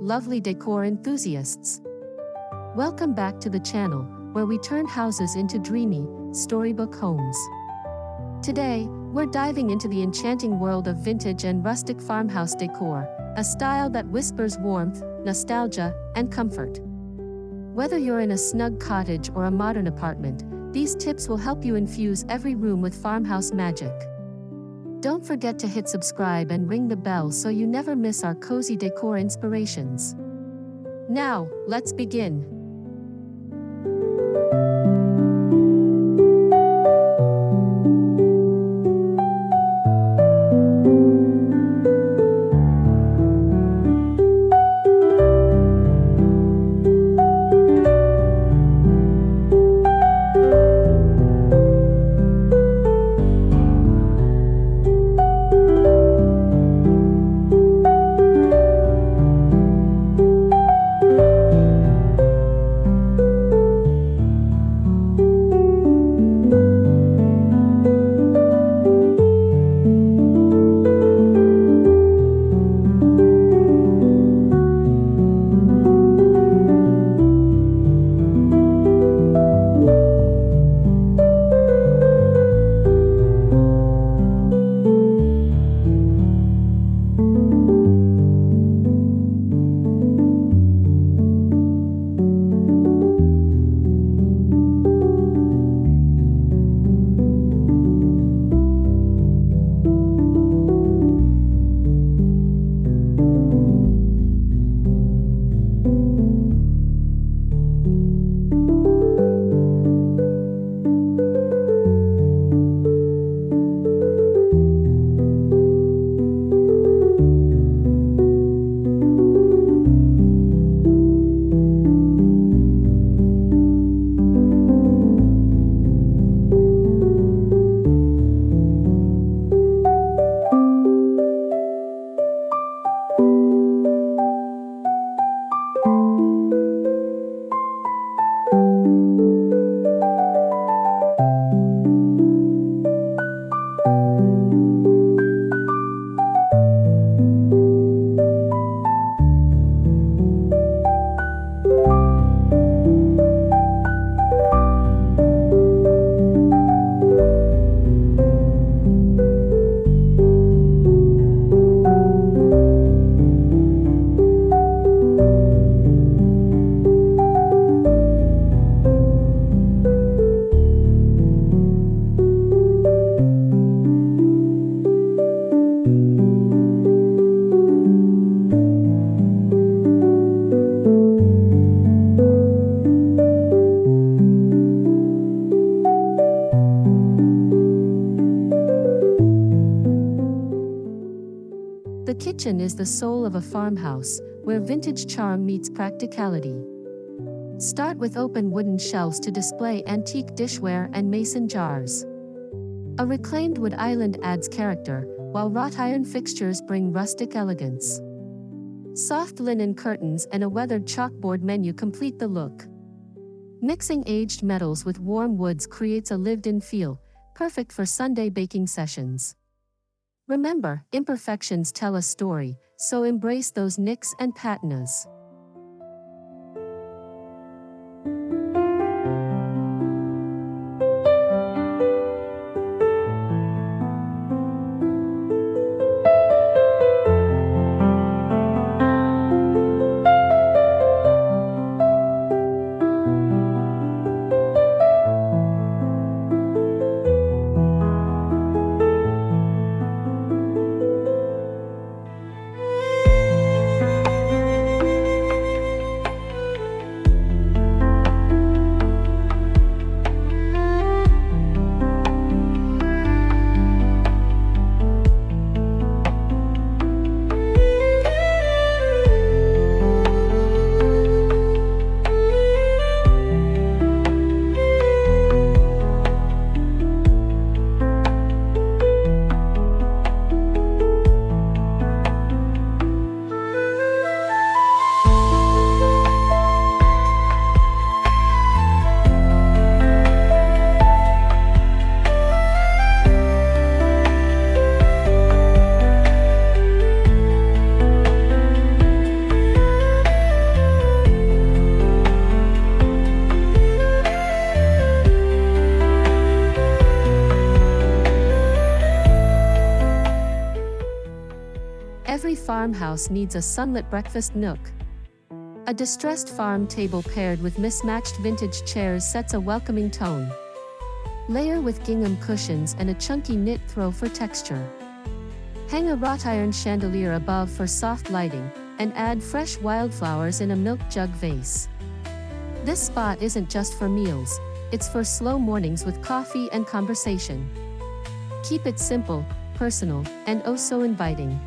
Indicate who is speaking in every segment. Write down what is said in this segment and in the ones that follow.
Speaker 1: lovely decor enthusiasts. Welcome back to the channel, where we turn houses into dreamy, storybook homes. Today, we're diving into the enchanting world of vintage and rustic farmhouse decor, a style that whispers warmth, nostalgia, and comfort. Whether you're in a snug cottage or a modern apartment, these tips will help you infuse every room with farmhouse magic. Don't forget to hit subscribe and ring the bell so you never miss our cozy decor inspirations. Now, let's begin. The kitchen is the soul of a farmhouse, where vintage charm meets practicality. Start with open wooden shelves to display antique dishware and mason jars. A reclaimed wood island adds character, while wrought iron fixtures bring rustic elegance. Soft linen curtains and a weathered chalkboard menu complete the look. Mixing aged metals with warm woods creates a lived-in feel, perfect for Sunday baking sessions. Remember, imperfections tell a story, so embrace those nicks and patinas. Every farmhouse needs a sunlit breakfast nook. A distressed farm table paired with mismatched vintage chairs sets a welcoming tone. Layer with gingham cushions and a chunky knit throw for texture. Hang a wrought iron chandelier above for soft lighting, and add fresh wildflowers in a milk jug vase. This spot isn't just for meals, it's for slow mornings with coffee and conversation. Keep it simple, personal, and oh so inviting.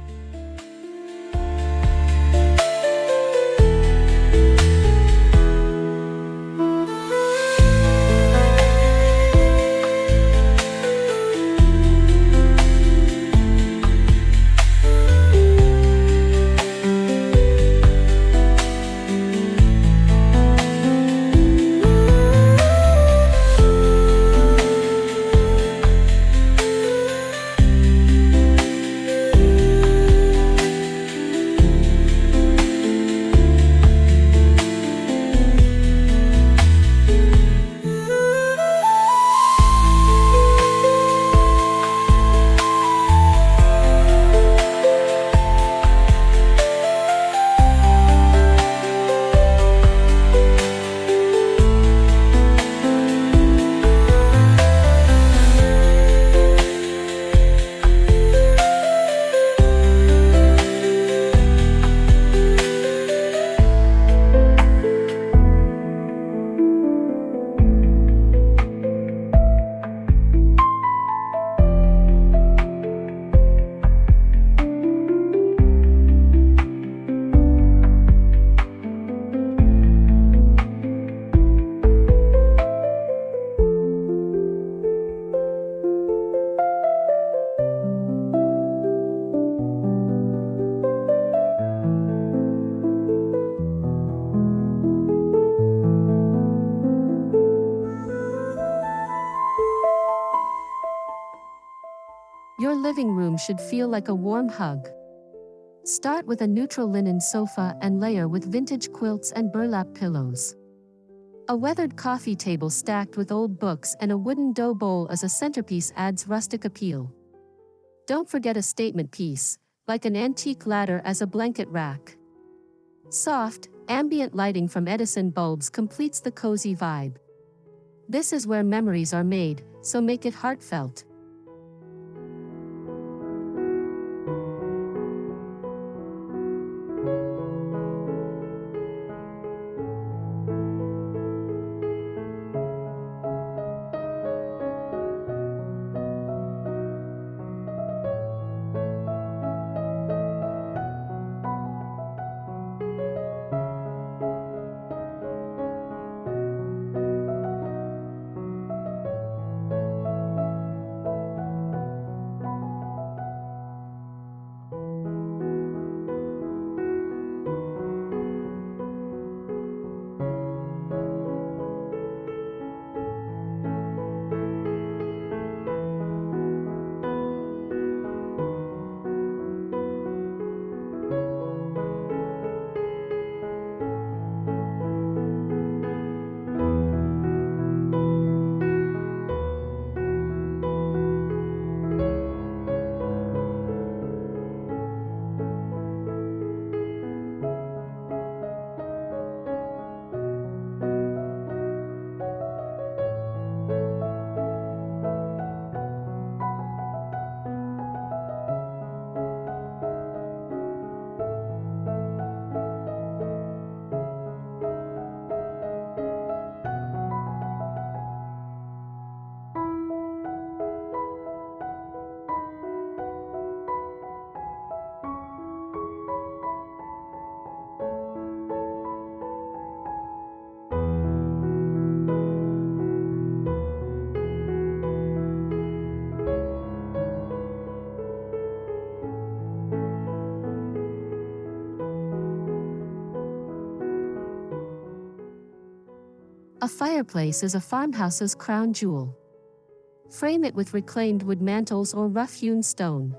Speaker 1: Your living room should feel like a warm hug. Start with a neutral linen sofa and layer with vintage quilts and burlap pillows. A weathered coffee table stacked with old books and a wooden dough bowl as a centerpiece adds rustic appeal. Don't forget a statement piece, like an antique ladder as a blanket rack. Soft, ambient lighting from Edison bulbs completes the cozy vibe. This is where memories are made, so make it heartfelt. A fireplace is a farmhouse's crown jewel. Frame it with reclaimed wood mantles or rough-hewn stone.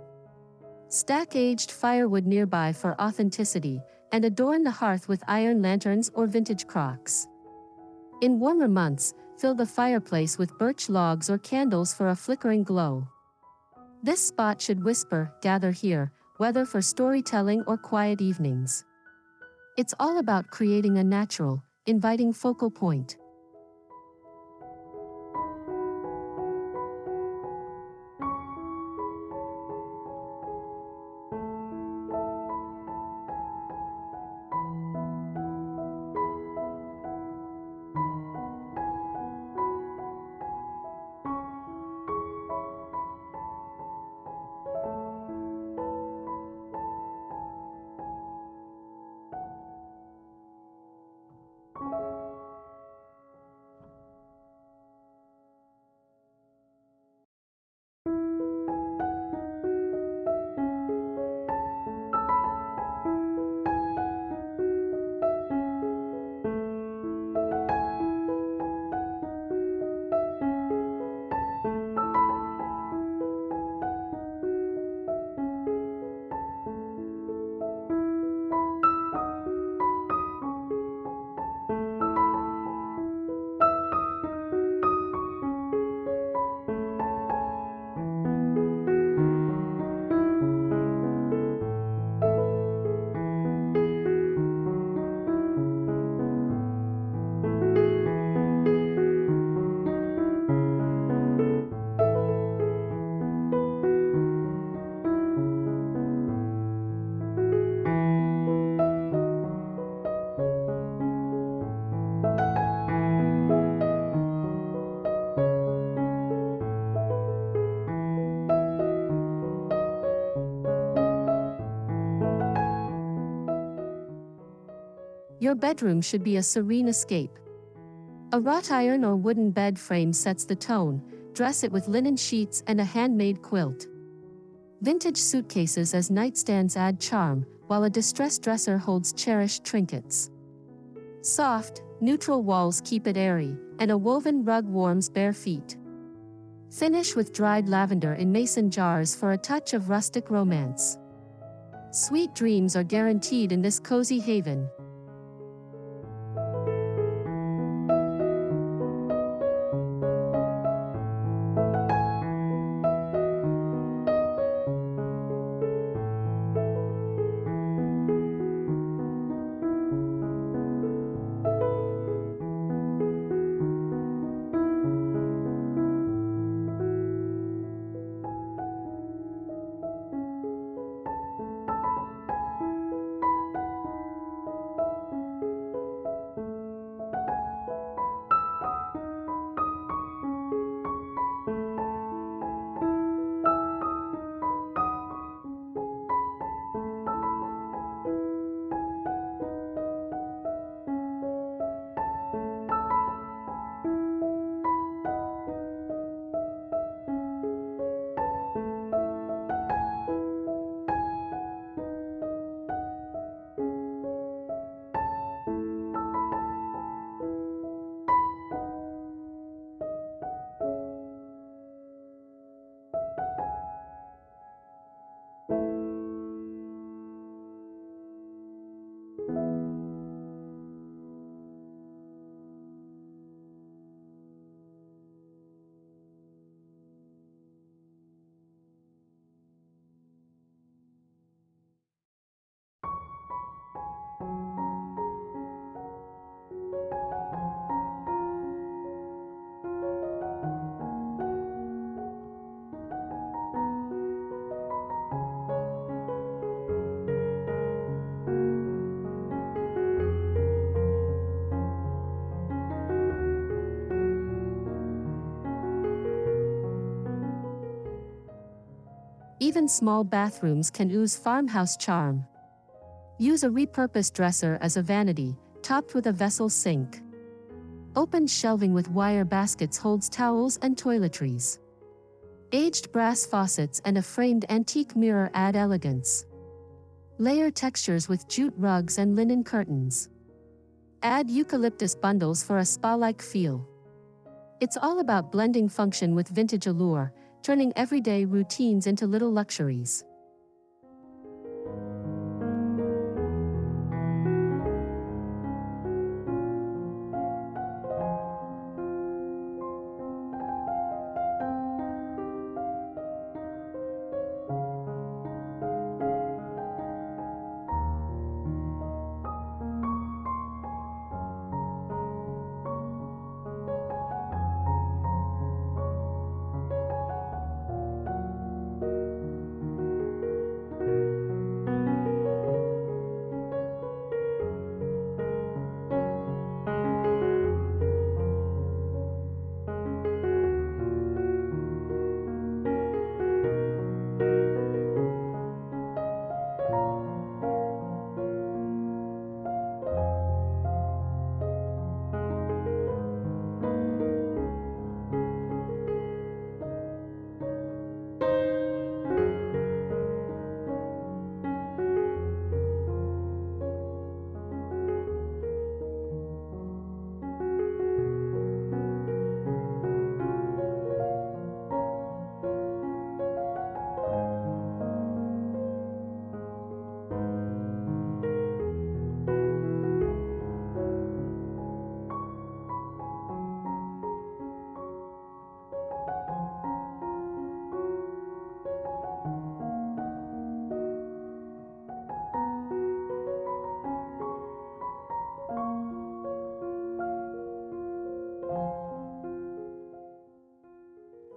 Speaker 1: Stack aged firewood nearby for authenticity, and adorn the hearth with iron lanterns or vintage crocks. In warmer months, fill the fireplace with birch logs or candles for a flickering glow. This spot should whisper, "Gather here," whether for storytelling or quiet evenings. It's all about creating a natural, inviting focal point. Your bedroom should be a serene escape. A wrought iron or wooden bed frame sets the tone. Dress it with linen sheets and a handmade quilt. Vintage suitcases as nightstands add charm, while a distressed dresser holds cherished trinkets. Soft, neutral walls keep it airy, and a woven rug warms bare feet. Finish with dried lavender in mason jars for a touch of rustic romance. Sweet dreams are guaranteed in this cozy haven. Even small bathrooms can ooze farmhouse charm. Use a repurposed dresser as a vanity, topped with a vessel sink. Open shelving with wire baskets holds towels and toiletries. Aged brass faucets and a framed antique mirror add elegance. Layer textures with jute rugs and linen curtains. Add eucalyptus bundles for a spa-like feel. It's all about blending function with vintage allure, turning everyday routines into little luxuries.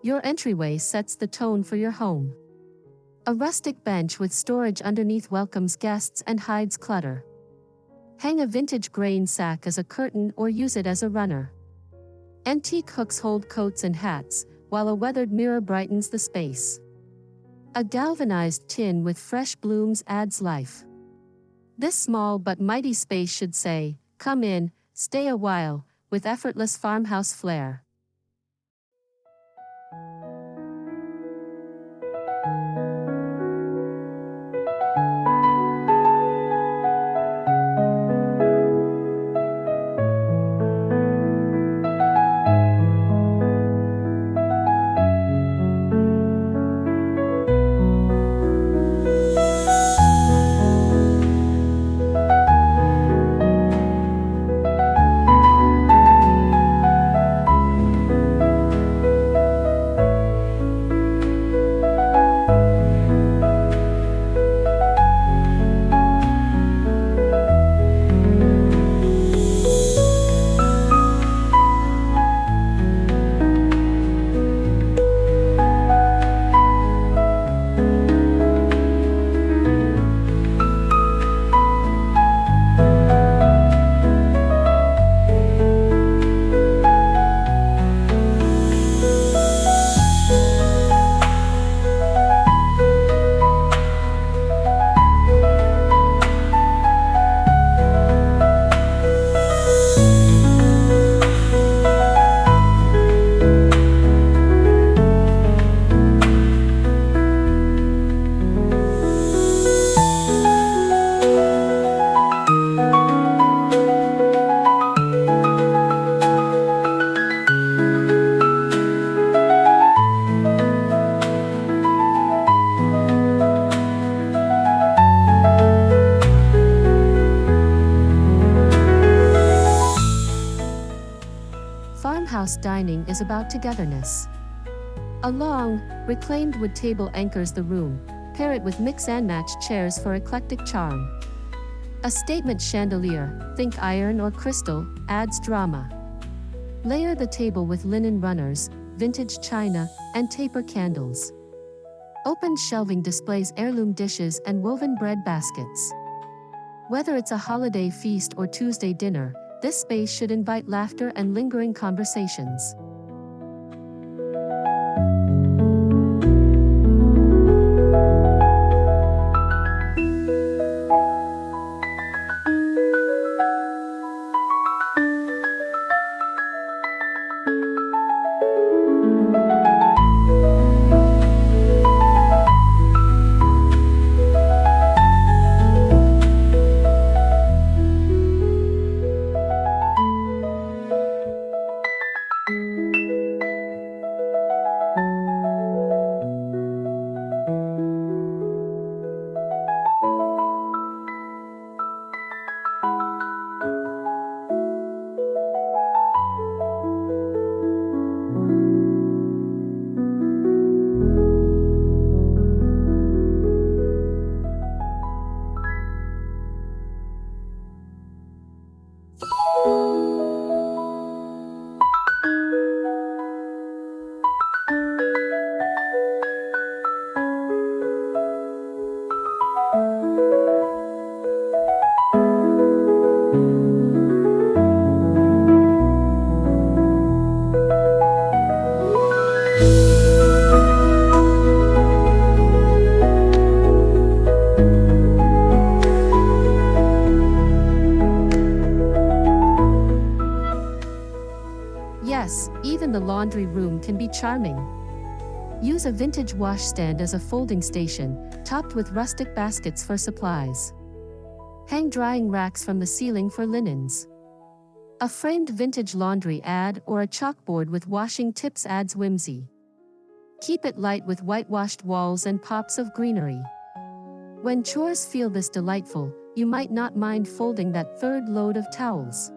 Speaker 1: Your entryway sets the tone for your home. A rustic bench with storage underneath welcomes guests and hides clutter. Hang a vintage grain sack as a curtain or use it as a runner. Antique hooks hold coats and hats, while a weathered mirror brightens the space. A galvanized tin with fresh blooms adds life. This small but mighty space should say, "Come in, stay a while," with effortless farmhouse flair. Farmhouse dining is about togetherness. A long, reclaimed wood table anchors the room, pair it with mix-and-match chairs for eclectic charm. A statement chandelier, think iron or crystal, adds drama. Layer the table with linen runners, vintage china, and taper candles. Open shelving displays heirloom dishes and woven bread baskets. Whether it's a holiday feast or Tuesday dinner, this space should invite laughter and lingering conversations. Yes, even the laundry room can be charming. Use a vintage washstand as a folding station, topped with rustic baskets for supplies. Hang drying racks from the ceiling for linens. A framed vintage laundry ad or a chalkboard with washing tips adds whimsy. Keep it light with whitewashed walls and pops of greenery. When chores feel this delightful, you might not mind folding that third load of towels.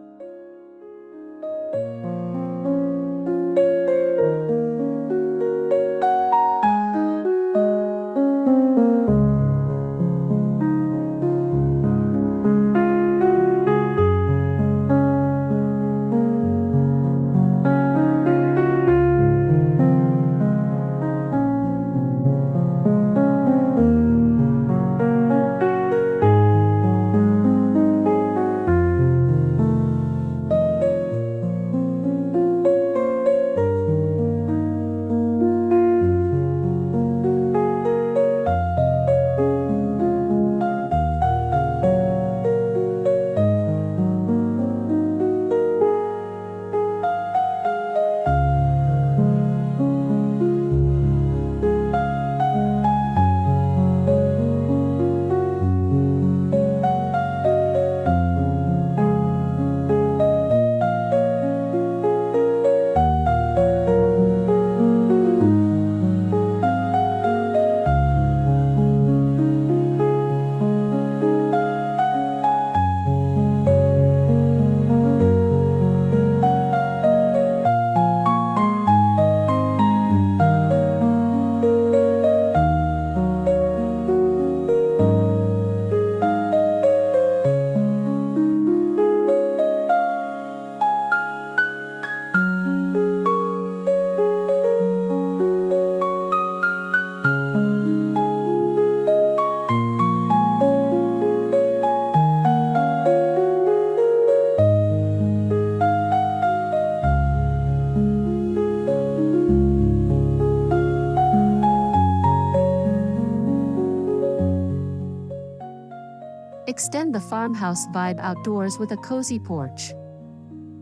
Speaker 1: Extend the farmhouse vibe outdoors with a cozy porch.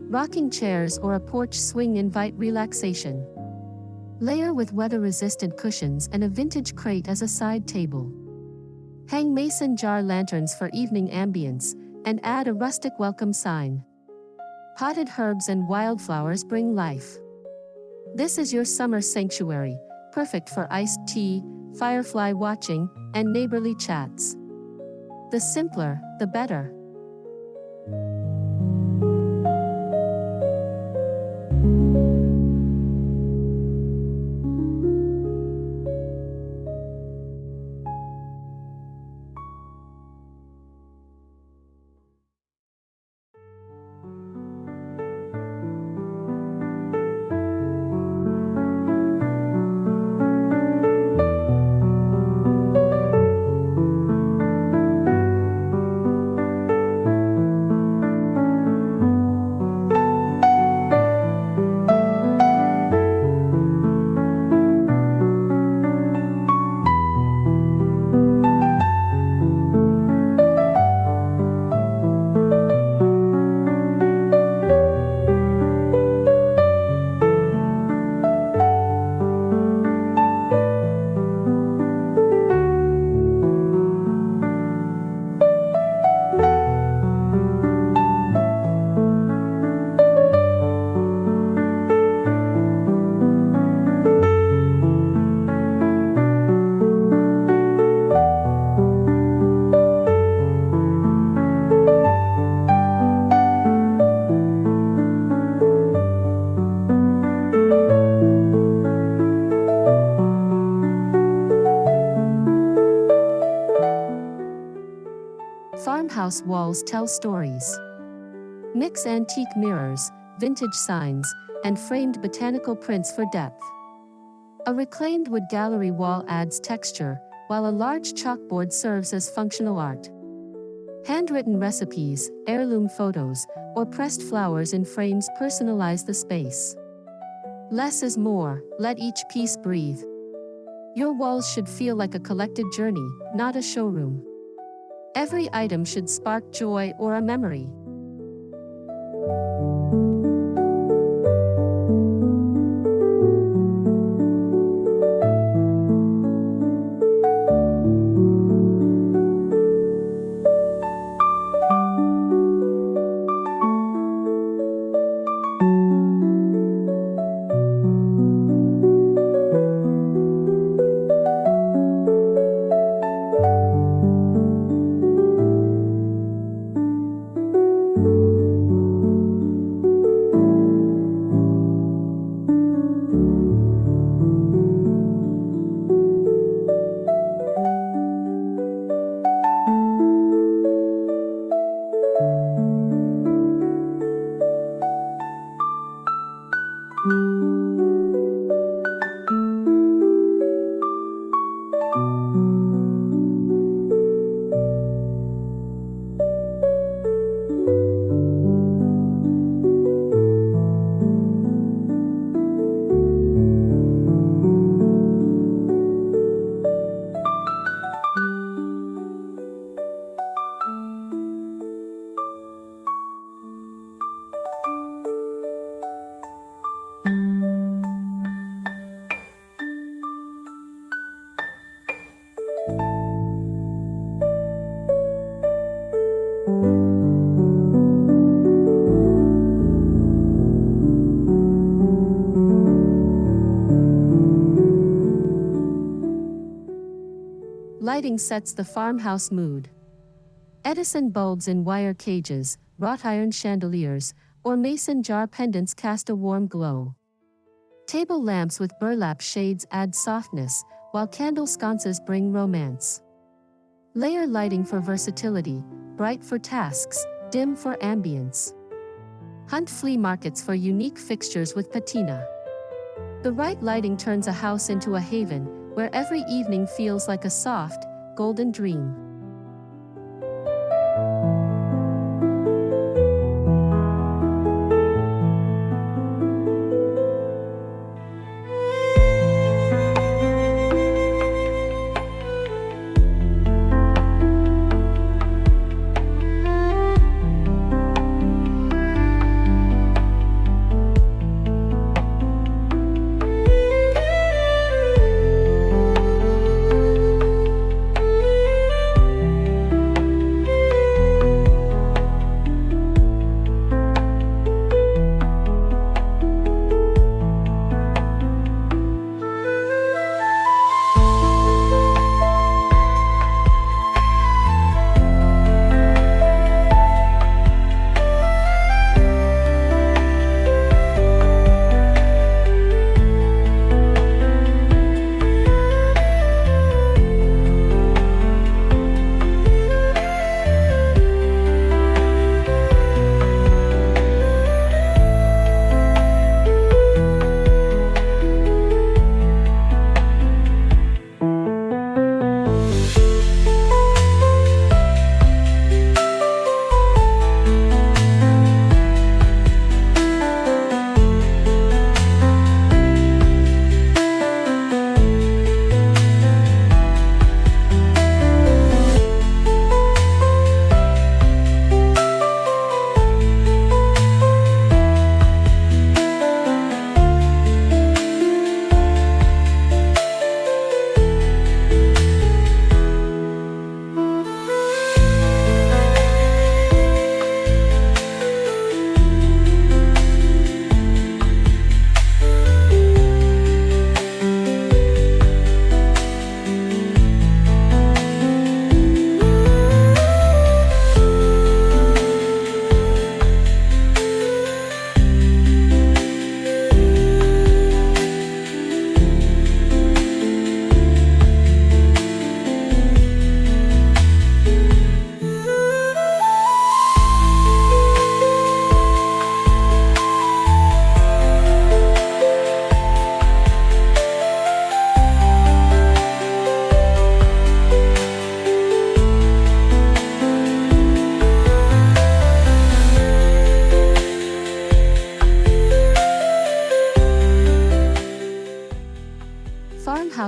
Speaker 1: Rocking chairs or a porch swing invite relaxation. Layer with weather-resistant cushions and a vintage crate as a side table. Hang mason jar lanterns for evening ambience, and add a rustic welcome sign. Potted herbs and wildflowers bring life. This is your summer sanctuary, perfect for iced tea, firefly watching, and neighborly chats. The simpler, the better. Farmhouse walls tell stories. Mix antique mirrors, vintage signs, and framed botanical prints for depth. A reclaimed wood gallery wall adds texture, while a large chalkboard serves as functional art. Handwritten recipes, heirloom photos, or pressed flowers in frames personalize the space. Less is more, let each piece breathe. Your walls should feel like a collected journey, not a showroom. Every item should spark joy or a memory. Lighting sets the farmhouse mood. Edison bulbs in wire cages, wrought iron chandeliers, or mason jar pendants cast a warm glow. Table lamps with burlap shades add softness, while candle sconces bring romance. Layer lighting for versatility, bright for tasks, dim for ambience. Hunt flea markets for unique fixtures with patina. The right lighting turns a house into a haven, where every evening feels like a soft, golden dream.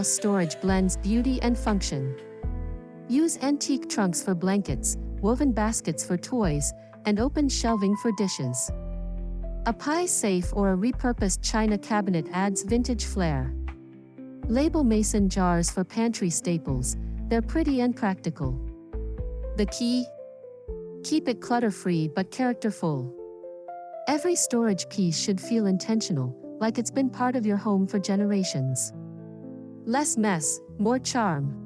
Speaker 1: farmhouse storage blends beauty and function. Use antique trunks for blankets, woven baskets for toys, and open shelving for dishes. A pie safe or a repurposed china cabinet adds vintage flair. Label mason jars for pantry staples, they're pretty and practical. The key? Keep it clutter-free but characterful. Every storage piece should feel intentional, like it's been part of your home for generations. Less mess, more charm.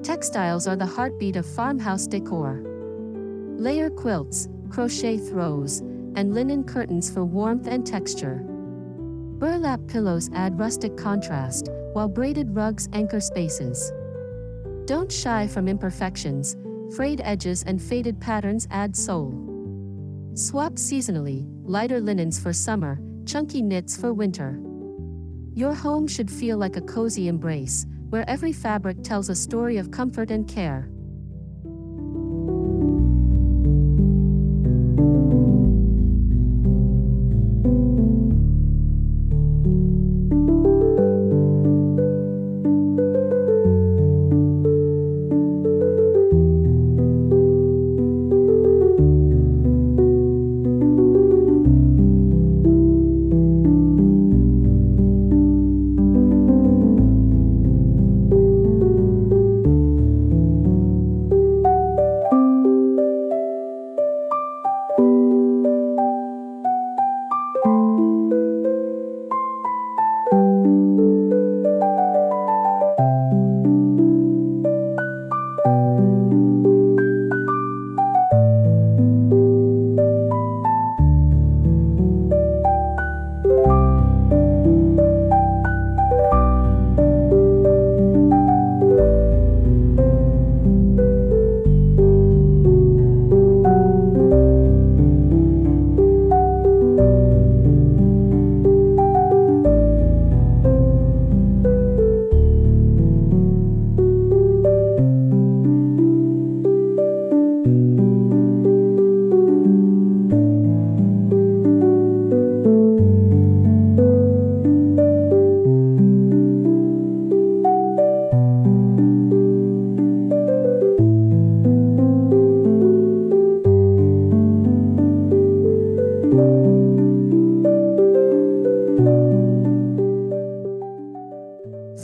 Speaker 1: Textiles are the heartbeat of farmhouse decor. Layer quilts, crochet throws, and linen curtains for warmth and texture. Burlap pillows add rustic contrast, while braided rugs anchor spaces. Don't shy from imperfections, frayed edges and faded patterns add soul. Swap seasonally, lighter linens for summer, chunky knits for winter. Your home should feel like a cozy embrace, where every fabric tells a story of comfort and care.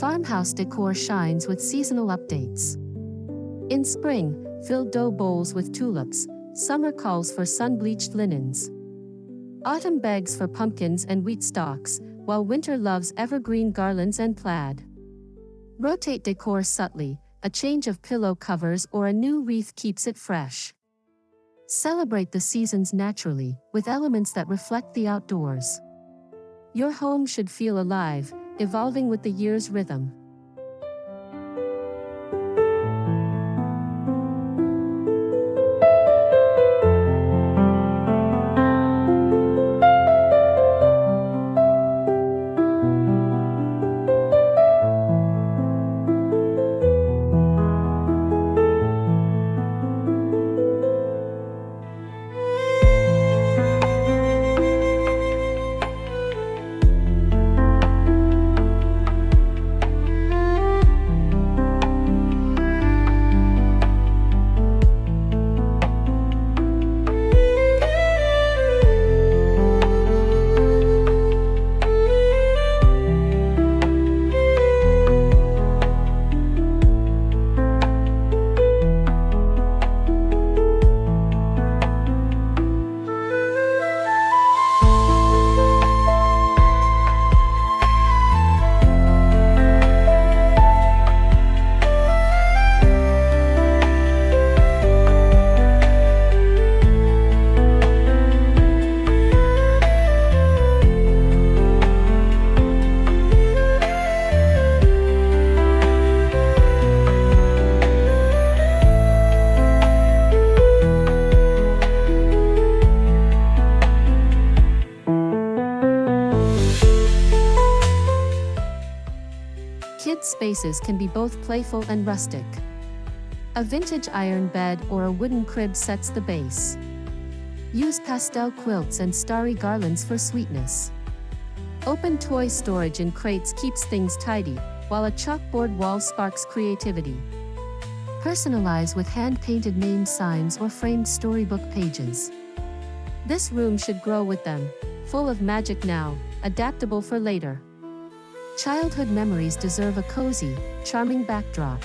Speaker 1: Farmhouse decor shines with seasonal updates. In spring, fill dough bowls with tulips, summer calls for sun-bleached linens. Autumn begs for pumpkins and wheat stalks, while winter loves evergreen garlands and plaid. Rotate decor subtly, a change of pillow covers or a new wreath keeps it fresh. Celebrate the seasons naturally, with elements that reflect the outdoors. Your home should feel alive, evolving with the year's rhythm. Kids' spaces can be both playful and rustic. A vintage iron bed or a wooden crib sets the base. Use pastel quilts and starry garlands for sweetness. Open toy storage in crates keeps things tidy, while a chalkboard wall sparks creativity. Personalize with hand-painted name signs or framed storybook pages. This room should grow with them, full of magic now, adaptable for later. Childhood memories deserve a cozy, charming backdrop.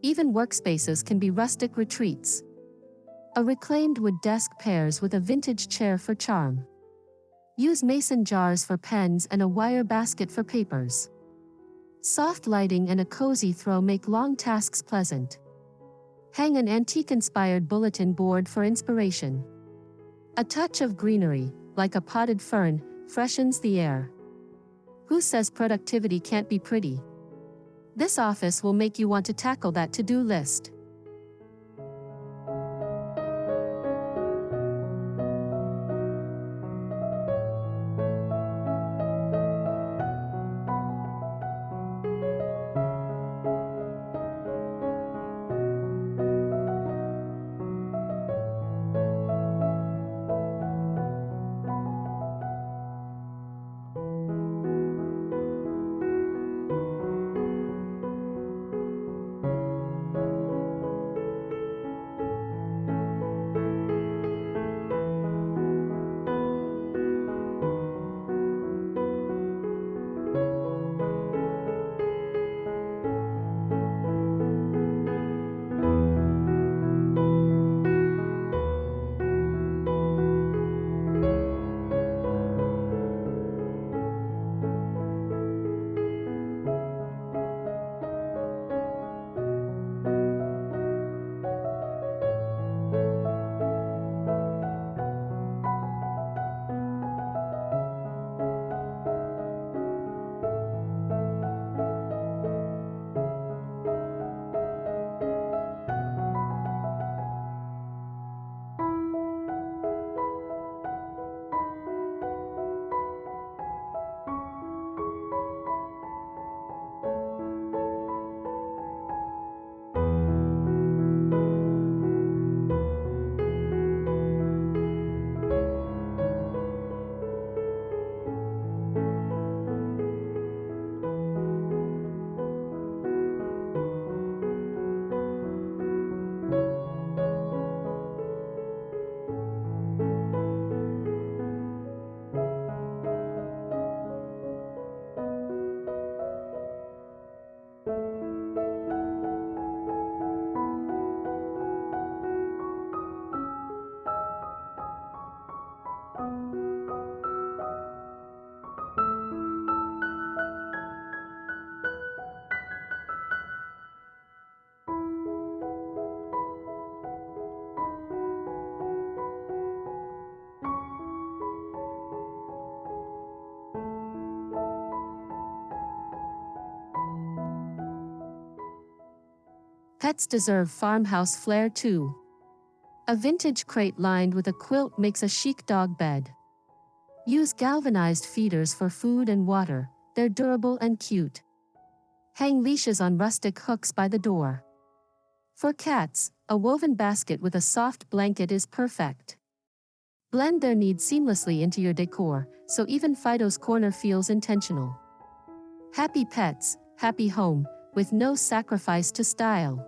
Speaker 1: Even workspaces can be rustic retreats. A reclaimed wood desk pairs with a vintage chair for charm. Use mason jars for pens and a wire basket for papers. Soft lighting and a cozy throw make long tasks pleasant. Hang an antique-inspired bulletin board for inspiration. A touch of greenery, like a potted fern, freshens the air. Who says productivity can't be pretty? This office will make you want to tackle that to-do list. Pets deserve farmhouse flair too. A vintage crate lined with a quilt makes a chic dog bed. Use galvanized feeders for food and water, they're durable and cute. Hang leashes on rustic hooks by the door. For cats, a woven basket with a soft blanket is perfect. Blend their needs seamlessly into your decor, so even Fido's corner feels intentional. Happy pets, happy home, with no sacrifice to style.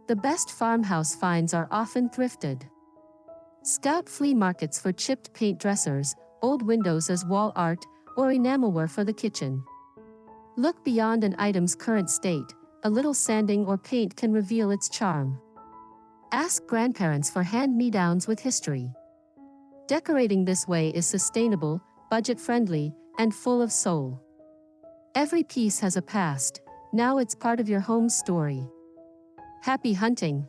Speaker 1: The best farmhouse finds are often thrifted. Scout flea markets for chipped paint dressers, old windows as wall art, or enamelware for the kitchen. Look beyond an item's current state, a little sanding or paint can reveal its charm. Ask grandparents for hand-me-downs with history. Decorating this way is sustainable, budget-friendly, and full of soul. Every piece has a past, now it's part of your home's story. Happy hunting!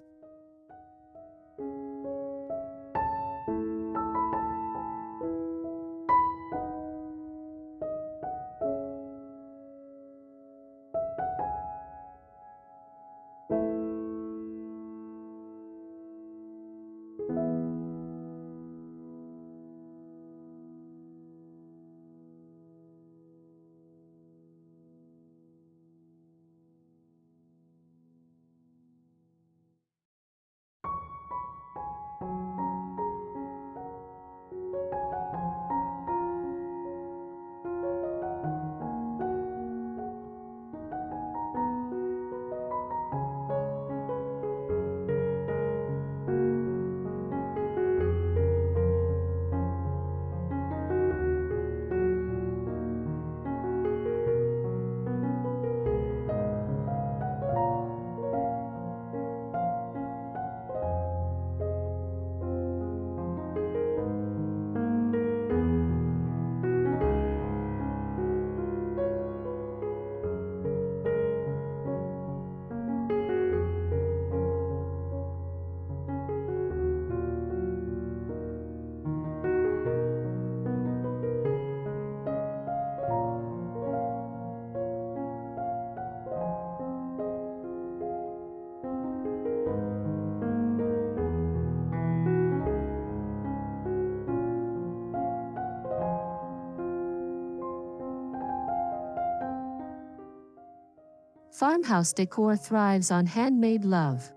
Speaker 1: Farmhouse decor thrives on handmade love.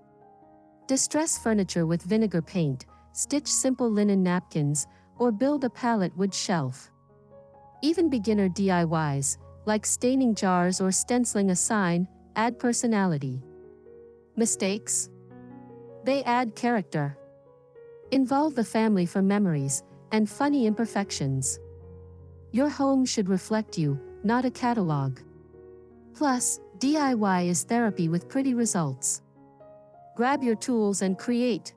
Speaker 1: Distress furniture with vinegar paint, stitch simple linen napkins, or build a pallet wood shelf. Even beginner DIYs, like staining jars or stenciling a sign, add personality. Mistakes? They add character. Involve the family for memories, and funny imperfections. Your home should reflect you, not a catalog. Plus, DIY is therapy with pretty results. Grab your tools and create.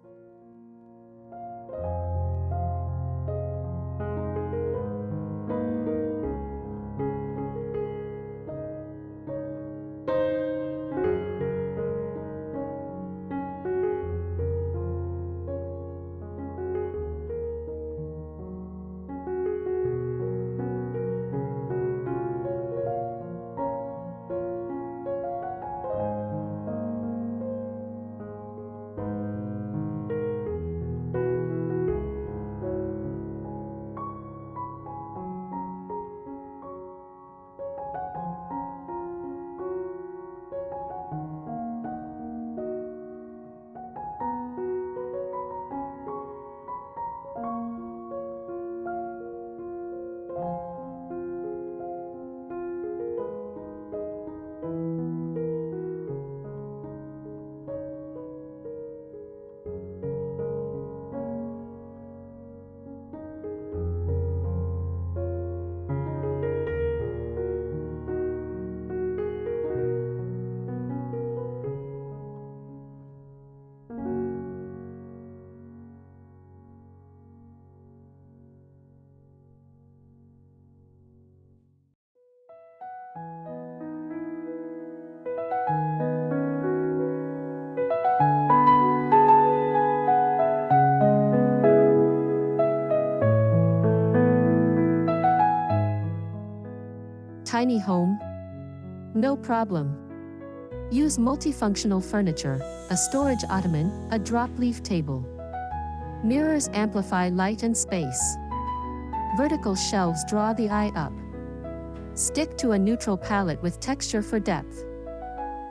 Speaker 1: Tiny home? No problem. Use multifunctional furniture, a storage ottoman, a drop leaf table. Mirrors amplify light and space. Vertical shelves draw the eye up. Stick to a neutral palette with texture for depth.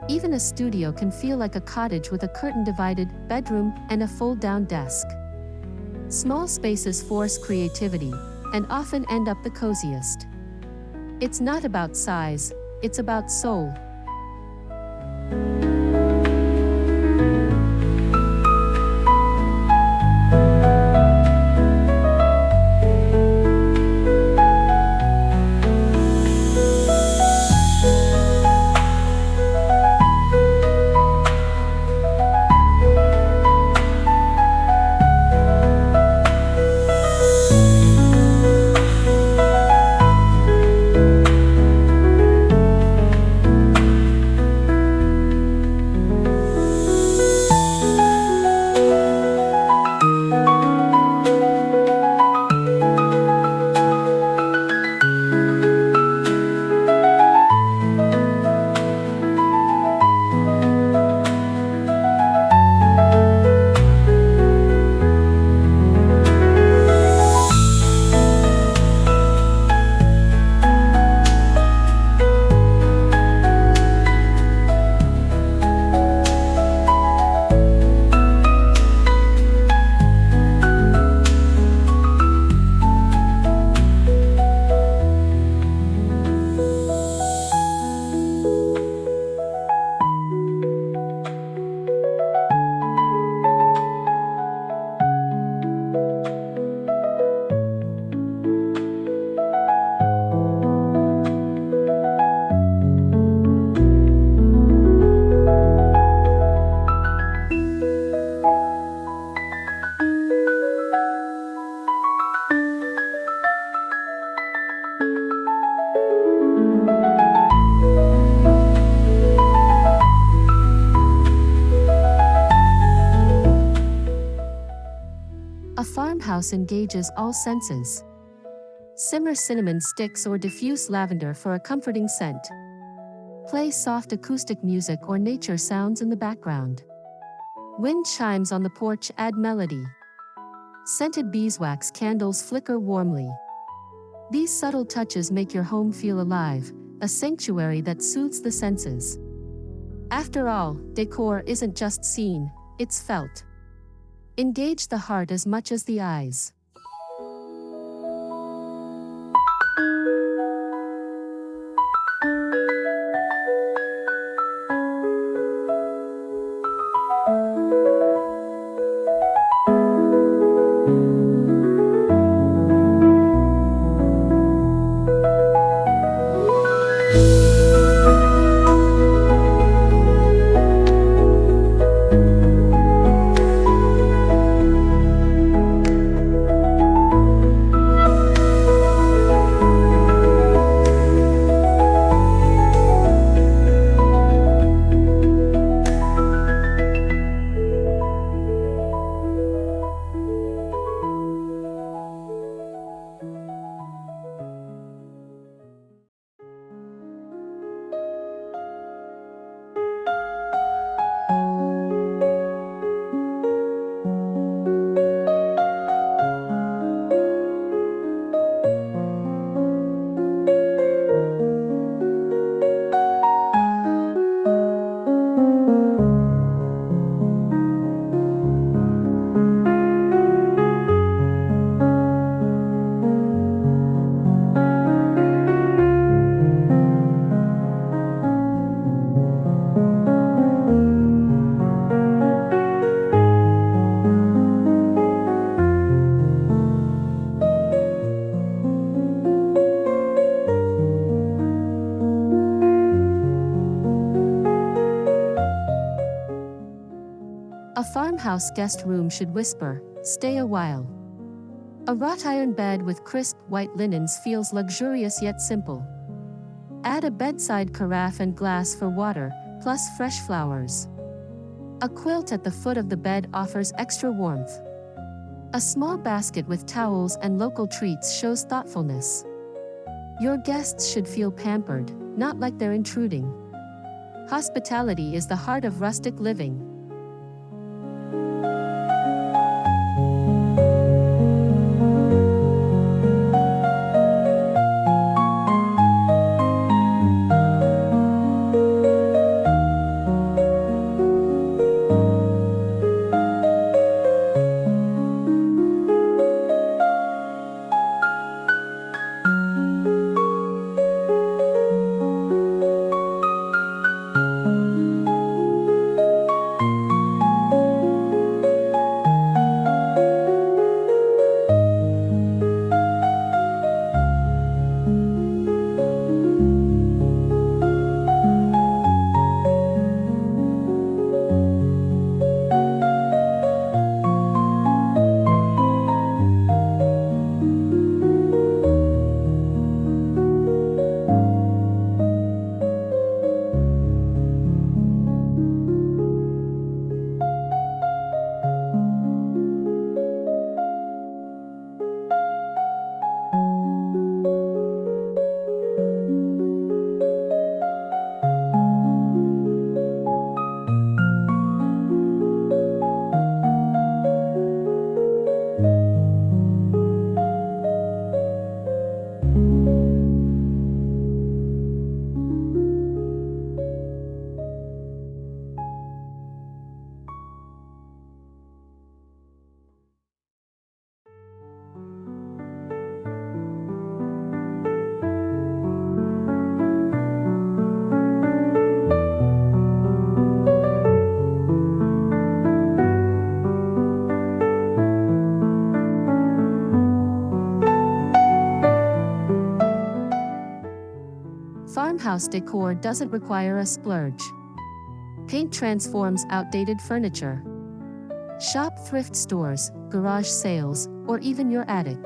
Speaker 1: Even a studio can feel like a cottage with a curtain-divided bedroom and a fold-down desk. Small spaces force creativity, and often end up the coziest. It's not about size, it's about soul. A farmhouse engages all senses. Simmer cinnamon sticks or diffuse lavender for a comforting scent. Play soft acoustic music or nature sounds in the background. Wind chimes on the porch add melody. Scented beeswax candles flicker warmly. These subtle touches make your home feel alive, a sanctuary that soothes the senses. After all, decor isn't just seen, it's felt. Engage the heart as much as the eyes. A farmhouse guest room should whisper, "Stay a while." A wrought iron bed with crisp white linens feels luxurious yet simple. Add a bedside carafe and glass for water, plus fresh flowers. A quilt at the foot of the bed offers extra warmth. A small basket with towels and local treats shows thoughtfulness. Your guests should feel pampered, not like they're intruding. Hospitality is the heart of rustic living. Farmhouse decor doesn't require a splurge. Paint transforms outdated furniture. Shop thrift stores, garage sales, or even your attic.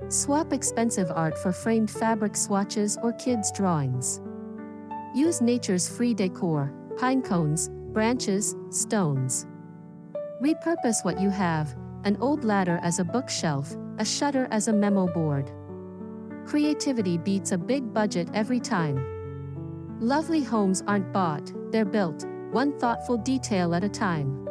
Speaker 1: Swap expensive art for framed fabric swatches or kids' drawings. Use nature's free decor, pine cones, branches, stones. Repurpose what you have, an old ladder as a bookshelf, a shutter as a memo board. Creativity beats a big budget every time. Lovely homes aren't bought, they're built, one thoughtful detail at a time.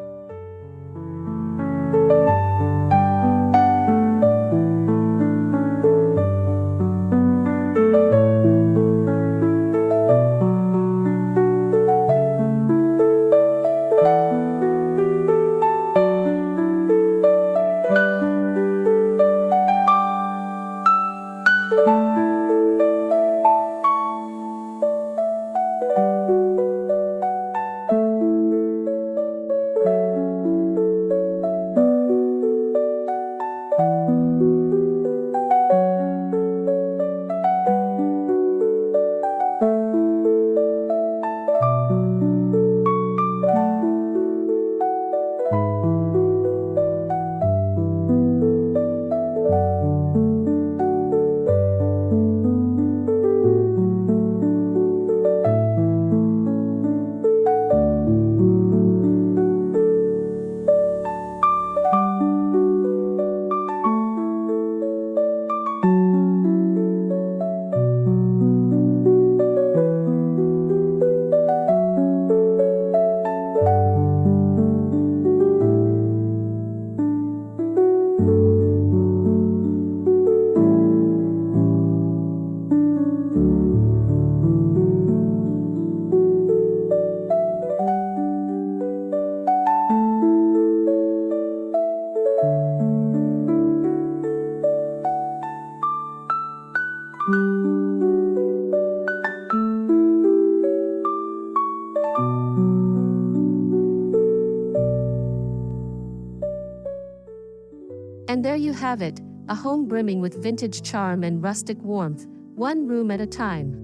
Speaker 1: And there you have it, a home brimming with vintage charm and rustic warmth, one room at a time.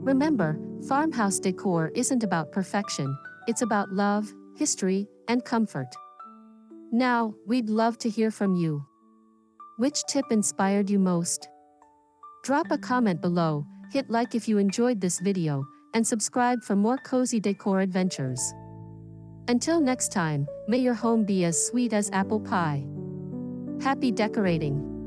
Speaker 1: Remember, farmhouse decor isn't about perfection, it's about love, history, and comfort. Now, we'd love to hear from you. Which tip inspired you most? Drop a comment below, hit like if you enjoyed this video, and subscribe for more cozy decor adventures. Until next time, may your home be as sweet as apple pie. Happy decorating!